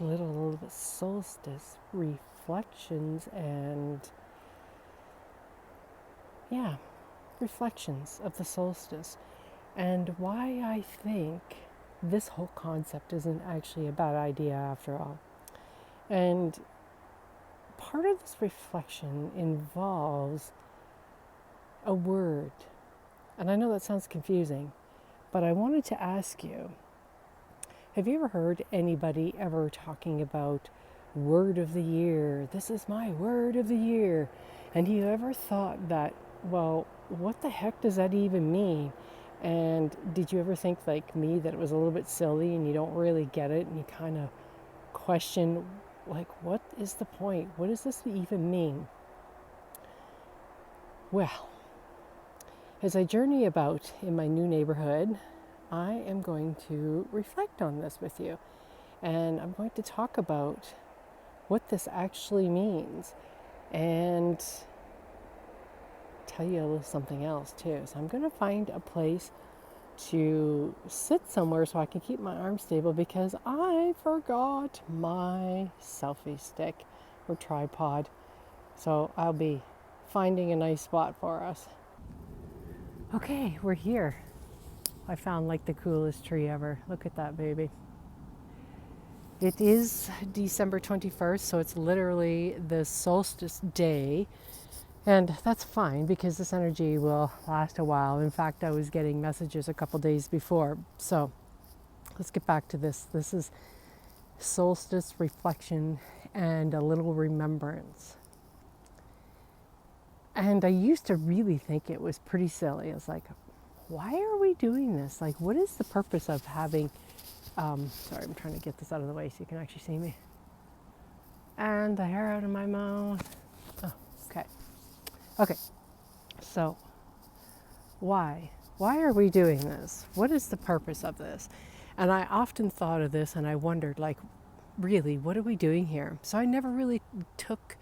little solstice reflections and, yeah, reflections of the solstice and why I think this whole concept isn't actually a bad idea after all. And part of this reflection involves a word. And I know that sounds confusing, but I wanted to ask you, have you ever heard anybody ever talking about word of the year? This is my word of the year. And you ever thought that, well, what the heck does that even mean? And did you ever think, like me, that it was a little bit silly and you don't really get it and you kind of question, like, what is the point? What does this even mean? Well, as I journey about in my new neighborhood, I am going to reflect on this with you. And I'm going to talk about what this actually means and tell you a little something else too. So I'm going to find a place to sit somewhere so I can keep my arms stable because I forgot my selfie stick or tripod. So I'll be finding a nice spot for us. Okay, we're here. I found like the coolest tree ever. Look at that baby. It is December 21st, so it's literally the solstice day. And that's fine because this energy will last a while. In fact, I was getting messages a couple days before. So let's get back to this. This is solstice reflection and a little remembrance. And I used to really think it was pretty silly. I was like, why are we doing this? Like, what is the purpose of having, sorry, I'm trying to get this out of the way so you can actually see me. And the hair out of my mouth. Oh, okay. Okay, so why? Why are we doing this? What is the purpose of this? And I often thought of this and I wondered, like, really, what are we doing here? So I never really took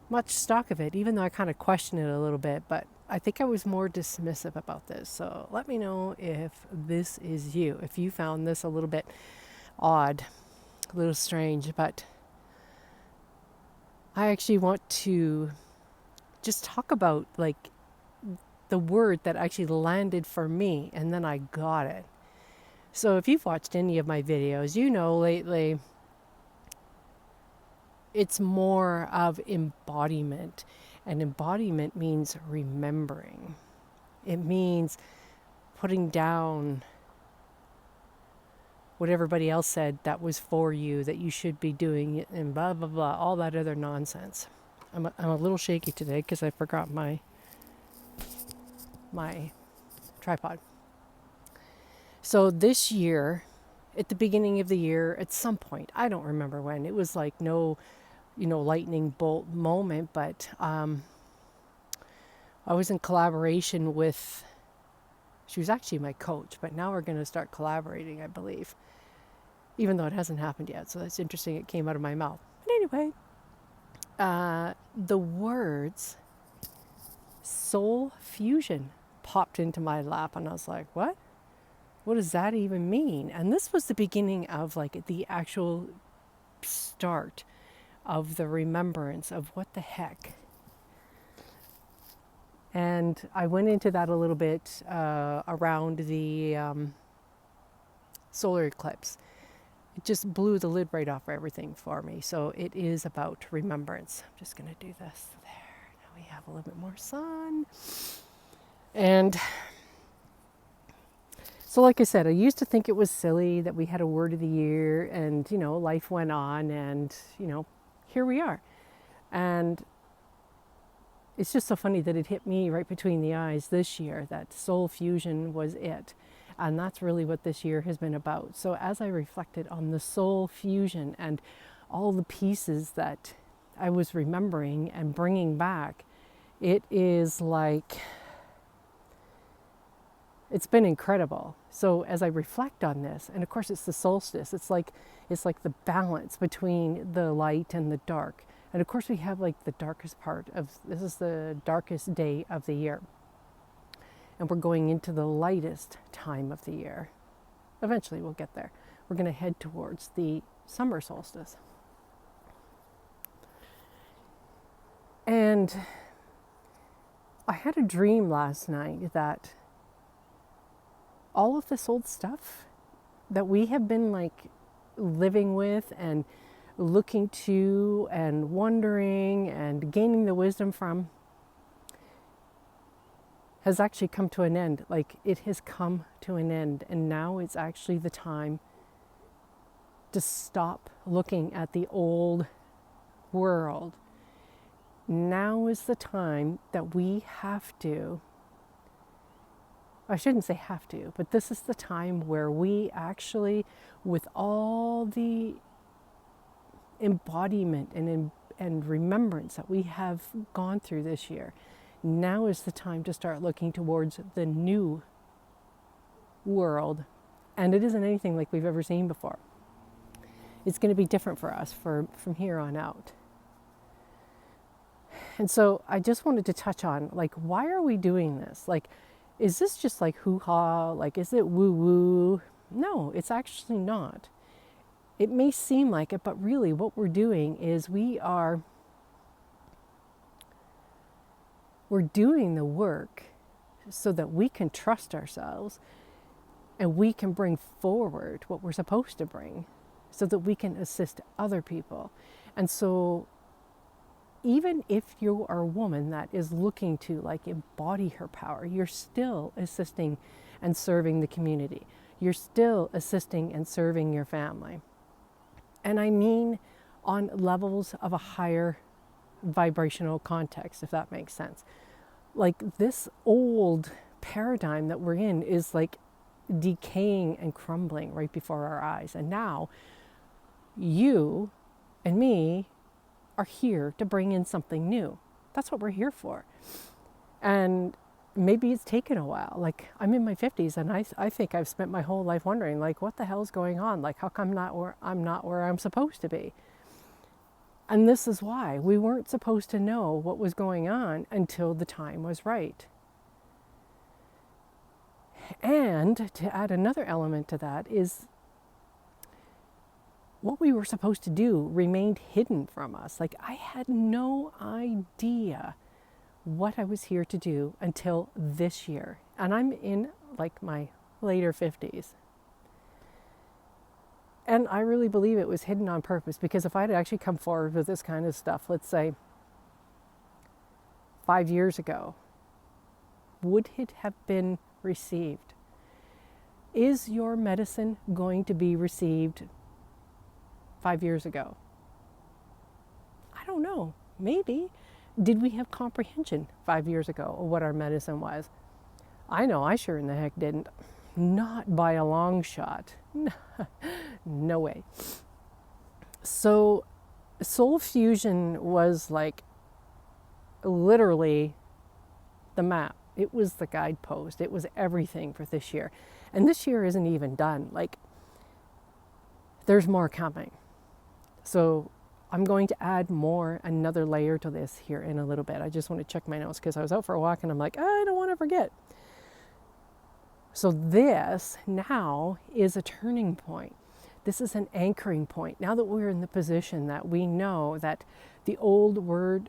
much stock of it, even though I kind of questioned it a little bit, but I think I was more dismissive about this. So let me know if this is you, if you found this a little bit odd, a little strange, but I actually want to just talk about like the word that actually landed for me and then I got it. So if you've watched any of my videos, you know lately it's more of embodiment. And embodiment means remembering. It means putting down what everybody else said that was for you, that you should be doing, and blah, blah, blah, all that other nonsense. I'm a little shaky today because I forgot my tripod. So this year, at the beginning of the year, at some point, I don't remember when, it was like no, lightning bolt moment, but I was in collaboration with, she was actually my coach, but now we're going to start collaborating, I believe, even though it hasn't happened yet. So that's interesting. It came out of my mouth. But anyway, the words soul fusion popped into my lap and I was like, what? What does that even mean? And this was the beginning of like the actual start of the remembrance of what the heck. And I went into that a little bit around the solar eclipse. It just blew the lid right off everything for me. So it is about remembrance. I'm just going to do this there. Now we have a little bit more sun. And so like I said, I used to think it was silly that we had a word of the year and, life went on and, here we are. And it's just so funny that it hit me right between the eyes this year, that soul fusion was it. And that's really what this year has been about. So as I reflected on the soul fusion and all the pieces that I was remembering and bringing back, it is like, it's been incredible. So as I reflect on this, and of course it's the solstice, it's like the balance between the light and the dark. And of course we have like the darkest part of, this is the darkest day of the year. And we're going into the lightest time of the year. Eventually we'll get there. we're going to head towards the summer solstice. And I had a dream last night that all of this old stuff that we have been like living with and looking to and wondering and gaining the wisdom from has actually come to an end. Like, it has come to an end, and now it's actually the time to stop looking at the old world. Now is the time that we have to, I shouldn't say have to, but this is the time where we actually, with all the embodiment and remembrance that we have gone through this year, now is the time to start looking towards the new world. And it isn't anything like we've ever seen before. It's going to be different for us from here on out. And so I just wanted to touch on, like, why are we doing this? Like, is this just like hoo-ha? Like, is it woo-woo? No, it's actually not. It may seem like it, but really what we're doing is we're doing the work so that we can trust ourselves and we can bring forward what we're supposed to bring so that we can assist other people. And so even if you are a woman that is looking to like embody her power, you're still assisting and serving the community. You're still assisting and serving your family. And I mean on levels of a higher vibrational context, if that makes sense. Like, this old paradigm that we're in is like decaying and crumbling right before our eyes. And now you and me are here to bring in something new. That's what we're here for. And maybe it's taken a while. Like, I'm in my 50s and I think I've spent my whole life wondering, like, what the hell's going on? Like, how come I'm not where I'm supposed to be? And this is why we weren't supposed to know what was going on until the time was right. And to add another element to that is what we were supposed to do remained hidden from us. Like, I had no idea what I was here to do until this year. And I'm in like my later 50s. And I really believe it was hidden on purpose, because if I'd actually come forward with this kind of stuff, let's say 5 years ago, would it have been received? Is your medicine going to be received 5 years ago? I don't know. Maybe. Did we have comprehension 5 years ago of what our medicine was? I know I sure in the heck didn't. Not by a long shot. No way. So soul fusion was like literally the map. It was the guidepost. It was everything for this year. And this year isn't even done. Like, there's more coming. So I'm going to add another layer to this here in a little bit. I just want to check my notes because I was out for a walk and I'm like, I don't want to forget. So this now is a turning point. This is an anchoring point. Now that we're in the position that we know that the old world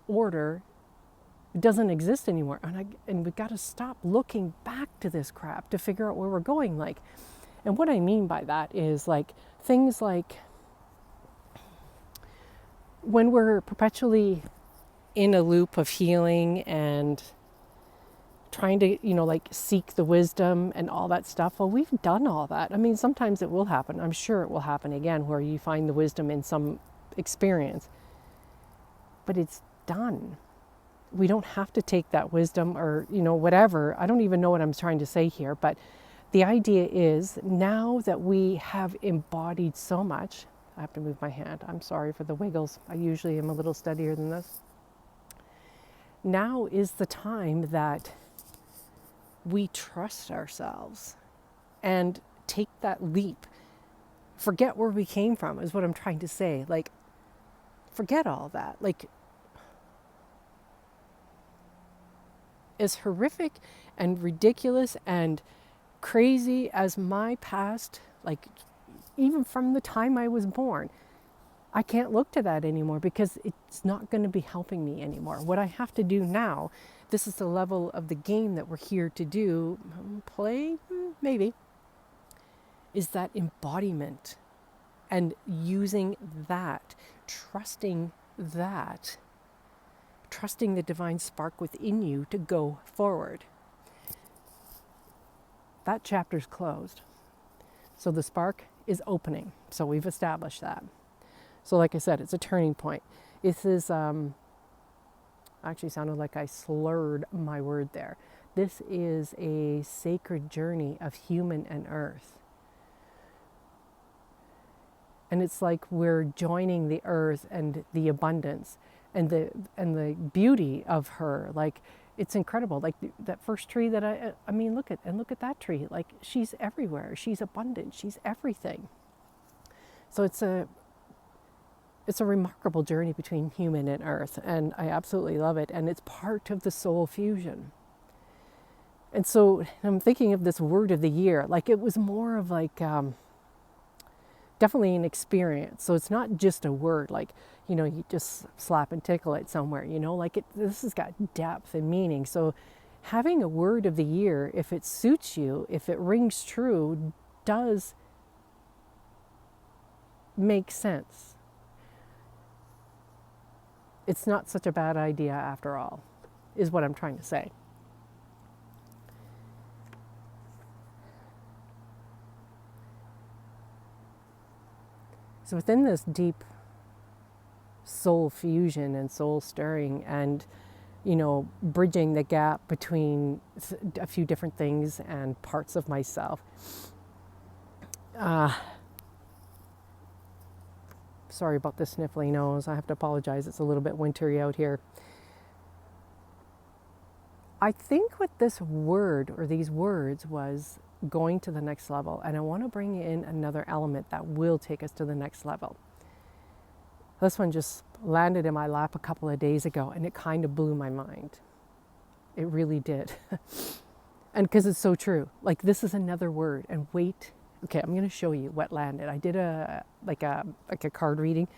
order doesn't exist anymore. And we've got to stop looking back to this crap to figure out where we're going. Like, and what I mean by that is like things like when we're perpetually in a loop of healing and trying to, like seek the wisdom and all that stuff. Well, we've done all that. I mean, sometimes it will happen. I'm sure it will happen again where you find the wisdom in some experience, but it's done. We don't have to take that wisdom or, whatever. I don't even know what I'm trying to say here, but the idea is now that we have embodied so much, I have to move my hand. I'm sorry for the wiggles. I usually am a little steadier than this. Now is the time that we trust ourselves and take that leap. Forget where we came from is what I'm trying to say. Like, forget all that. Like, as horrific and ridiculous and crazy as my past, like even from the time I was born, I can't look to that anymore because it's not going to be helping me anymore. What I have to do now, this is the level of the game that we're here to do, play, maybe, is that embodiment and using that, trusting that, trusting the divine spark within you to go forward. That chapter's closed. So the spark is opening. So we've established that. So like I said, it's a turning point. This is, actually sounded like I slurred my word there. This is a sacred journey of human and earth. And it's like we're joining the earth and the abundance and the beauty of her. Like, it's incredible. Like that first tree that I mean, look at that tree. Like, she's everywhere. She's abundant. She's everything. So it's a remarkable journey between human and earth, and I absolutely love it. And it's part of the soul fusion. And so I'm thinking of this word of the year. Like, it was more of like, definitely an experience. So it's not just a word, like, you know, you just slap and tickle it somewhere, you know, like this has got depth and meaning. So having a word of the year, if it suits you, if it rings true, does make sense. It's not such a bad idea after all, is what I'm trying to say. So within this deep soul fusion and soul stirring and, you know, bridging the gap between a few different things and parts of myself, sorry about the sniffly nose. I have to apologize. It's a little bit wintry out here. I think what this word or these words was going to the next level. And I want to bring in another element that will take us to the next level. This one just landed in my lap a couple of days ago and it kind of blew my mind. It really did. And because it's so true. Like, this is another word. And wait, okay, I'm going to show you what landed. I did a card reading,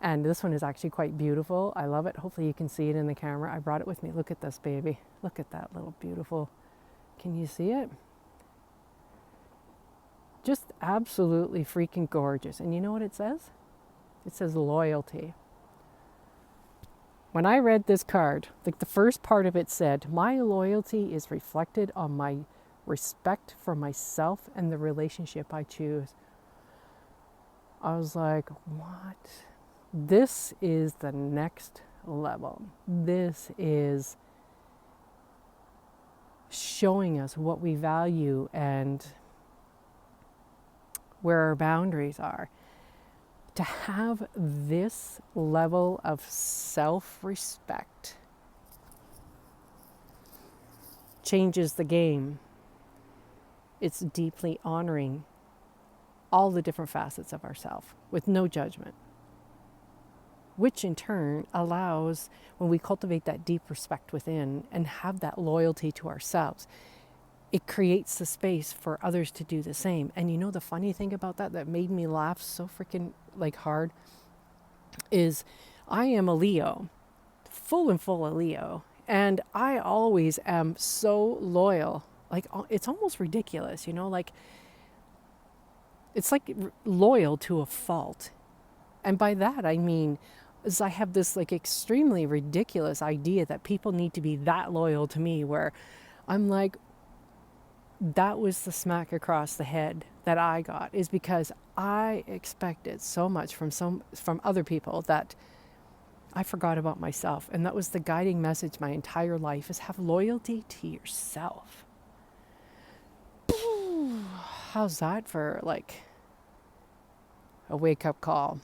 and this one is actually quite beautiful. I love it. Hopefully you can see it in the camera. I brought it with me. Look at this baby. Look at that little beautiful. Can you see it? Just absolutely freaking gorgeous. And you know what it says? It says loyalty. When I read this card, like the first part of it said, my loyalty is reflected on my respect for myself and the relationship I choose. I was like, what? This is the next level. This is showing us what we value and where our boundaries are. To have this level of self-respect changes the game. It's deeply honoring all the different facets of ourselves with no judgment, which in turn allows, when we cultivate that deep respect within and have that loyalty to ourselves, it creates the space for others to do the same. And you know, the funny thing about that made me laugh so freaking like hard is I am a Leo, full of Leo. And I always am so loyal. Like, it's almost ridiculous, you know, like it's like loyal to a fault. And by that, I mean, is I have this like extremely ridiculous idea that people need to be that loyal to me, where I'm like, that was the smack across the head that I got, is because I expected so much from other people that I forgot about myself. And that was the guiding message my entire life, is have loyalty to yourself. How's that for like a wake-up call?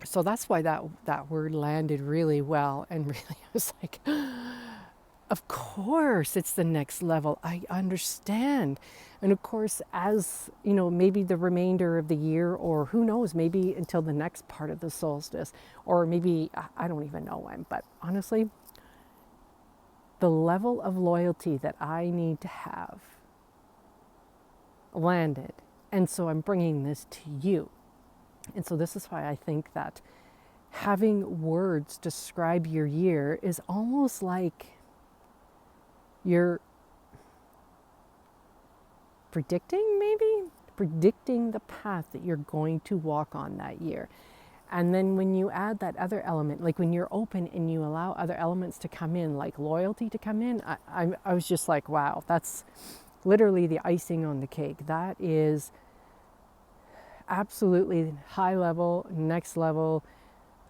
So that's why that word landed really well, and really I was like, of course it's the next level. I understand. And of course, as you know, maybe the remainder of the year, or who knows, maybe until the next part of the solstice, or maybe I don't even know when, but honestly, the level of loyalty that I need to have landed. And so I'm bringing this to you. And so this is why I think that having words describe your year is almost like you're predicting the path that you're going to walk on that year. And then when you add that other element, like when you're open and you allow other elements to come in, like loyalty to come in, I was just like, wow, that's literally the icing on the cake. That is absolutely high level, next level.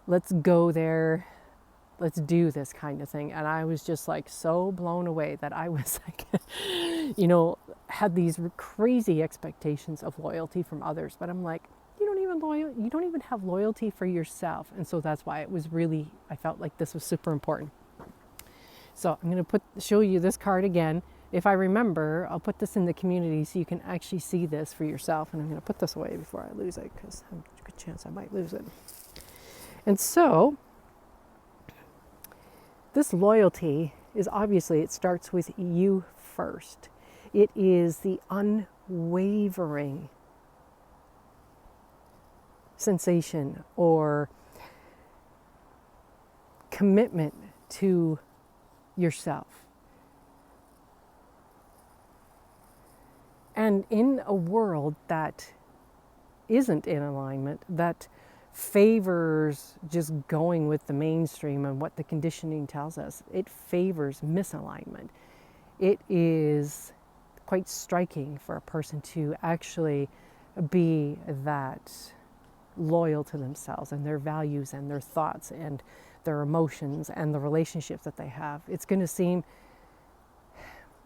Let's go there. Let's do this kind of thing. And I was just like so blown away that I was like, had these crazy expectations of loyalty from others. But I'm like, you don't even have loyalty for yourself. And so that's why it was really, I felt like this was super important. So I'm going to show you this card again. If I remember, I'll put this in the community so you can actually see this for yourself. And I'm going to put this away before I lose it, because there's a good chance I might lose it. And so this loyalty is obviously, it starts with you first. It is the unwavering sensation or commitment to yourself. And in a world that isn't in alignment, that favors just going with the mainstream and what the conditioning tells us, it favors misalignment. It is quite striking for a person to actually be that loyal to themselves and their values and their thoughts and their emotions and the relationships that they have. It's going to seem,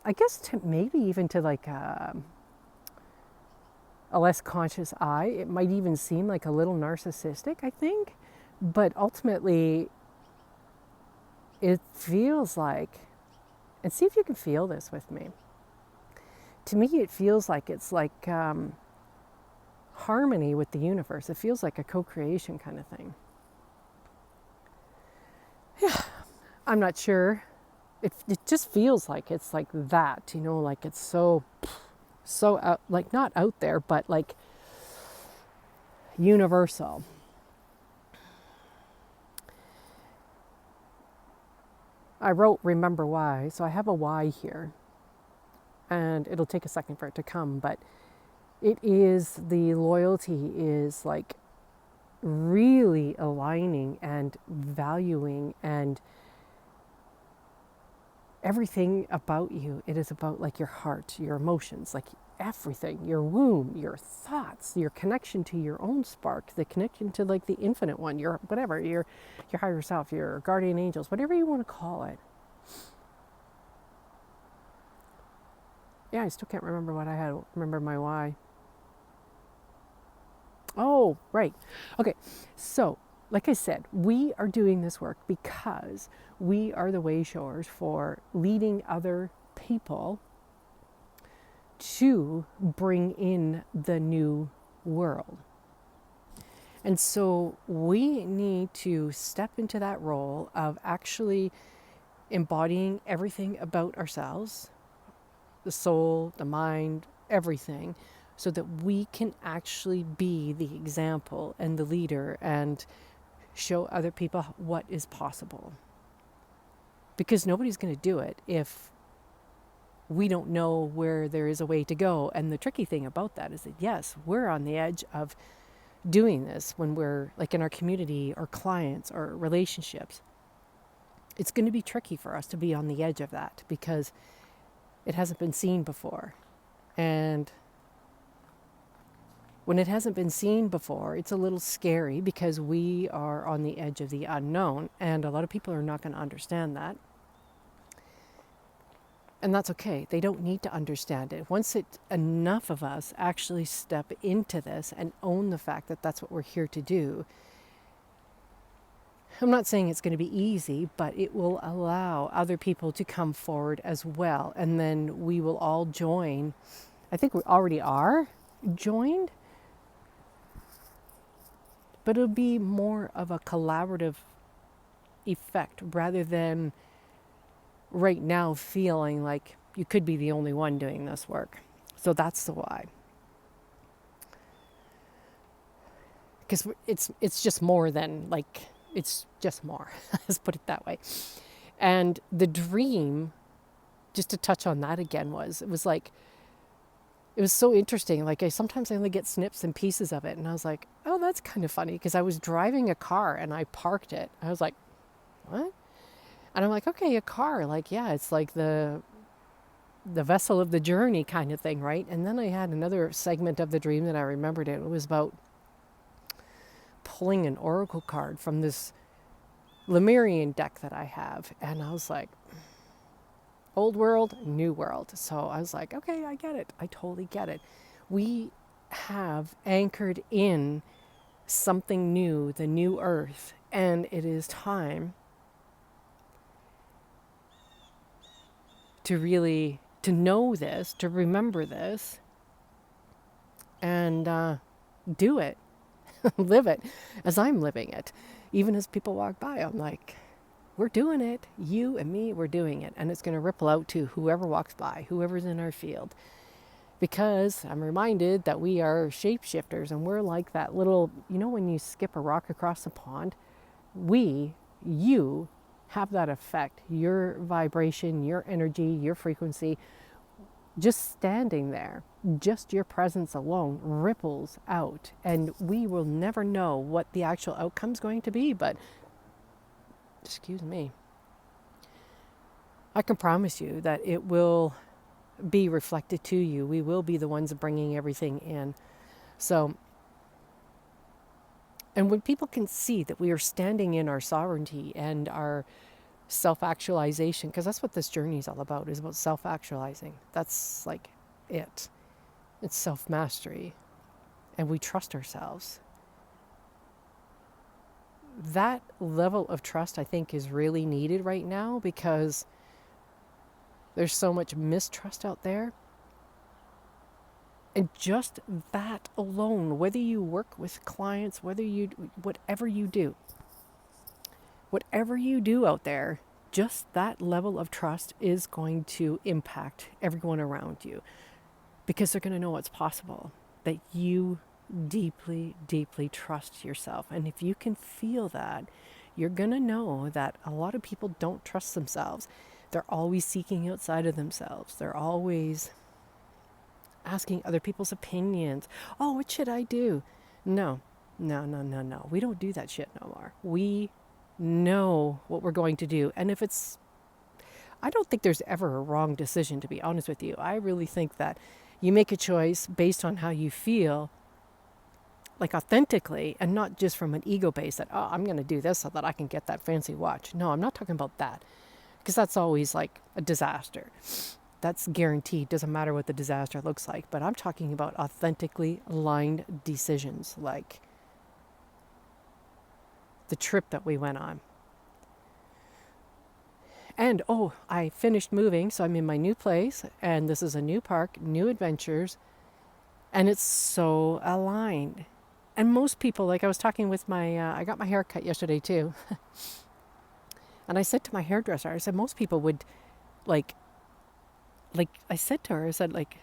I guess, to maybe even to like a less conscious eye, it might even seem like a little narcissistic, I think. But ultimately, it feels like, and see if you can feel this with me. To me, it feels like it's like harmony with the universe. It feels like a co-creation kind of thing. Yeah, I'm not sure. It just feels like it's like that, like it's so out, like not out there, but like universal. I wrote remember why, so I have a why here, and it'll take a second for it to come, but it is, the loyalty is like really aligning and valuing and everything about you. It is about like your heart, your emotions, like everything, your womb, your thoughts, your connection to your own spark, the connection to like the infinite one, your whatever, your higher self, your guardian angels, whatever you want to call it. Yeah, I still can't remember what I had. Remember my why. Oh, right. Okay. So, like I said, we are doing this work because we are the way showers for leading other people to bring in the new world. And so we need to step into that role of actually embodying everything about ourselves, the soul, the mind, everything, so that we can actually be the example and the leader and show other people what is possible. Because nobody's going to do it if we don't know where there is a way to go. And the tricky thing about that is that, yes, we're on the edge of doing this when we're like in our community or clients or relationships. It's going to be tricky for us to be on the edge of that because it hasn't been seen before. And when it hasn't been seen before, it's a little scary because we are on the edge of the unknown, and a lot of people are not going to understand that. And that's okay. They don't need to understand it. Once enough of us actually step into this and own the fact that that's what we're here to do, I'm not saying it's going to be easy, but it will allow other people to come forward as well. And then we will all join. I think we already are joined, but it'll be more of a collaborative effect rather than right now feeling like you could be the only one doing this work. So that's the why. because it's just more than like, it's just more. Let's put it that way. And the dream, just to touch on that again, it was like, it was so interesting. Like sometimes I only get snips and pieces of it, and I was like, oh, that's kind of funny, because I was driving a car and I parked it. I was like, what? And I'm like, okay, a car, like, yeah, it's like the vessel of the journey kind of thing, right? And then I had another segment of the dream that I remembered. It was about pulling an oracle card from this Lemurian deck that I have, and I was like, old world, new world. So I was like, okay, I get it. I totally get it. We have anchored in something new, the new earth, and it is time to really to know this, to remember this, and do it, live it as I'm living it. Even as people walk by, I'm like, we're doing it. You and me, we're doing it. And it's going to ripple out to whoever walks by, whoever's in our field. Because I'm reminded that we are shapeshifters, and we're like that little, when you skip a rock across the pond, you have that effect. Your vibration, your energy, your frequency, just standing there, just your presence alone ripples out. And we will never know what the actual outcome's going to be, but excuse me, I can promise you that it will be reflected to you. We will be the ones bringing everything in. So, and when people can see that we are standing in our sovereignty and our self-actualization, because that's what this journey is all about, is about self-actualizing. That's like it. It's self-mastery. And we trust ourselves. That level of trust, I think, is really needed right now, because there's so much mistrust out there. And just that alone, whether you work with clients, whatever you do out there, just that level of trust is going to impact everyone around you, because they're going to know what's possible, that you deeply, deeply trust yourself. And if you can feel that, you're going to know that a lot of people don't trust themselves. They're always seeking outside of themselves. They're always asking other people's opinions. Oh, what should I do? No. We don't do that shit no more. We know what we're going to do. And I don't think there's ever a wrong decision, to be honest with you. I really think that you make a choice based on how you feel, like authentically, and not just from an ego base that, oh, I'm going to do this so that I can get that fancy watch. No, I'm not talking about that, because that's always like a disaster. That's guaranteed. Doesn't matter what the disaster looks like. But I'm talking about authentically aligned decisions, like the trip that we went on. And I finished moving, so I'm in my new place, and this is a new park, new adventures, and it's so aligned. And most people, like I was talking with I got my hair cut yesterday too, and I said to my hairdresser, I said, most people would like I said to her, I said, like,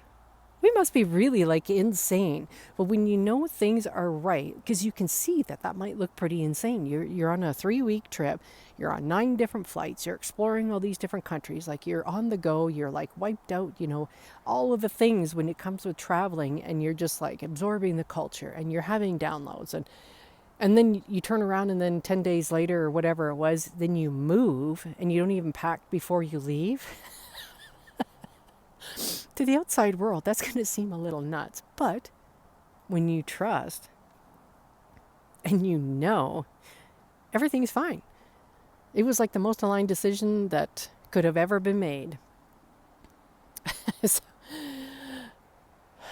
we must be really like insane. But when you know things are right, because you can see that might look pretty insane. You're on a 3-week trip. You're on 9 different flights. You're exploring all these different countries. Like, you're on the go. You're like wiped out, all of the things when it comes with traveling, and you're just like absorbing the culture, and you're having downloads. And then you turn around, and then 10 days later or whatever it was, then you move, and you don't even pack before you leave. To the outside world, that's going to seem a little nuts. But when you trust and everything's fine. It was like the most aligned decision that could have ever been made.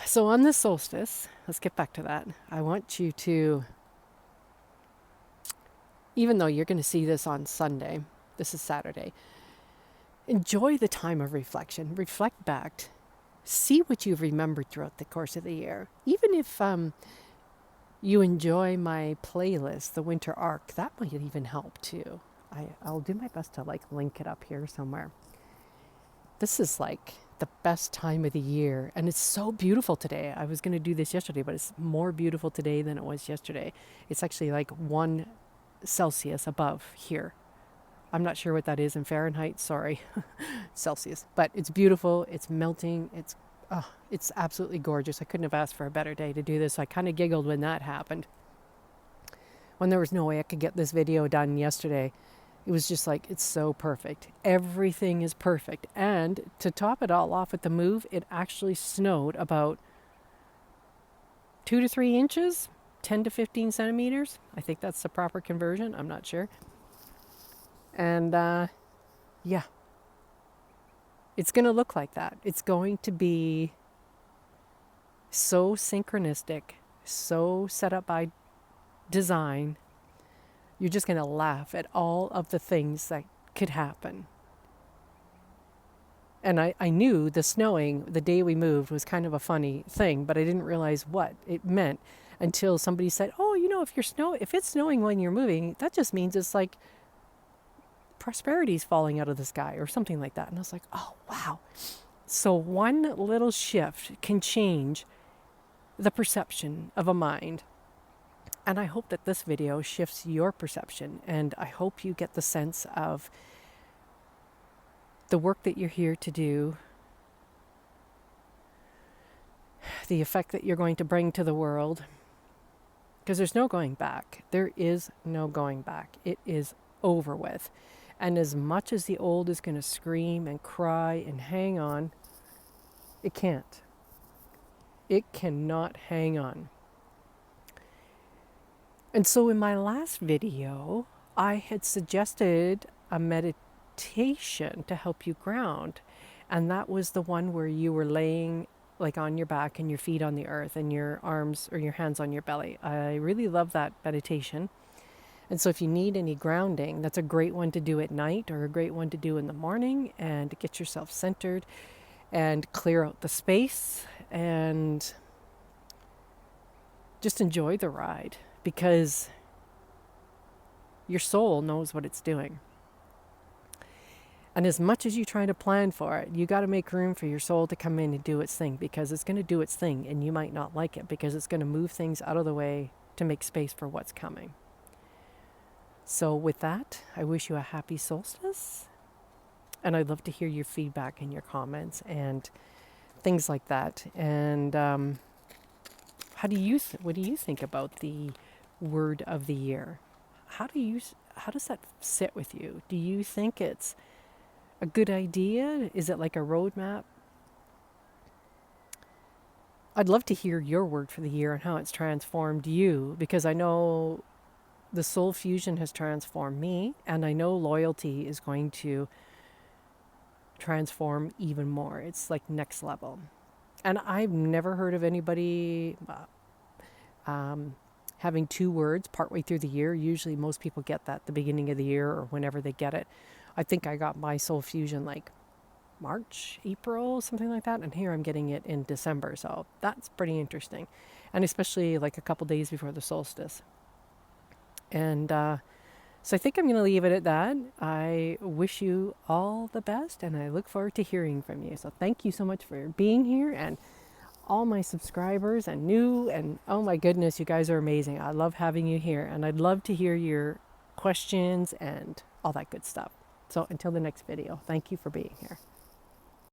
So on this solstice, let's get back to that. I want you to, even though you're going to see this on Sunday, this is Saturday, enjoy the time of reflection. Reflect back. See what you've remembered throughout the course of the year. Even if you enjoy my playlist, the Winter Arc, that might even help too. I'll do my best to link it up here somewhere. This is like the best time of the year. And it's so beautiful today. I was going to do this yesterday, but it's more beautiful today than it was yesterday. It's actually like 1 Celsius above here. I'm not sure what that is in Fahrenheit, sorry, Celsius. But it's beautiful, it's melting, it's absolutely gorgeous. I couldn't have asked for a better day to do this. So I kind of giggled when that happened. When there was no way I could get this video done yesterday, it was just like, it's so perfect. Everything is perfect. And to top it all off with the move, it actually snowed about 2 to 3 inches, 10 to 15 centimeters. I think that's the proper conversion. I'm not sure. And yeah, it's going to look like that. It's going to be so synchronistic, so set up by design. You're just going to laugh at all of the things that could happen. And I knew the snowing the day we moved was kind of a funny thing, but I didn't realize what it meant until somebody said, oh, if it's snowing when you're moving, that just means it's like prosperity's falling out of the sky or something like that. And I was like, oh, wow. So one little shift can change the perception of a mind. And I hope that this video shifts your perception. And I hope you get the sense of the work that you're here to do, the effect that you're going to bring to the world. Because there's no going back. There is no going back. It is over with. And as much as the old is going to scream and cry and hang on, it can't. It cannot hang on. And so in my last video, I had suggested a meditation to help you ground. And that was the one where you were laying like on your back and your feet on the earth and your arms or your hands on your belly. I really love that meditation. And so if you need any grounding, that's a great one to do at night or a great one to do in the morning and get yourself centered and clear out the space and just enjoy the ride because your soul knows what it's doing. And as much as you try to plan for it, you got to make room for your soul to come in and do its thing because it's going to do its thing and you might not like it because it's going to move things out of the way to make space for what's coming. So with that, I wish you a happy solstice, and I'd love to hear your feedback and your comments and things like that. And what do you think about the word of the year? How does that sit with you? Do you think it's a good idea? Is it like a roadmap? I'd love to hear your word for the year and how it's transformed you, because I know the soul fusion has transformed me, and I know loyalty is going to transform even more. It's like next level. And I've never heard of anybody having 2 words partway through the year. Usually most people get that at the beginning of the year or whenever they get it. I think I got my soul fusion like March, April, something like that. And here I'm getting it in December. So that's pretty interesting. And especially like a couple days before the solstice. And so I think I'm going to leave it at that. I wish you all the best, and I look forward to hearing from you. So thank you so much for being here, and all my subscribers and new, and oh my goodness, you guys are amazing. I love having you here, and I'd love to hear your questions and all that good stuff. So until the next video, thank you for being here.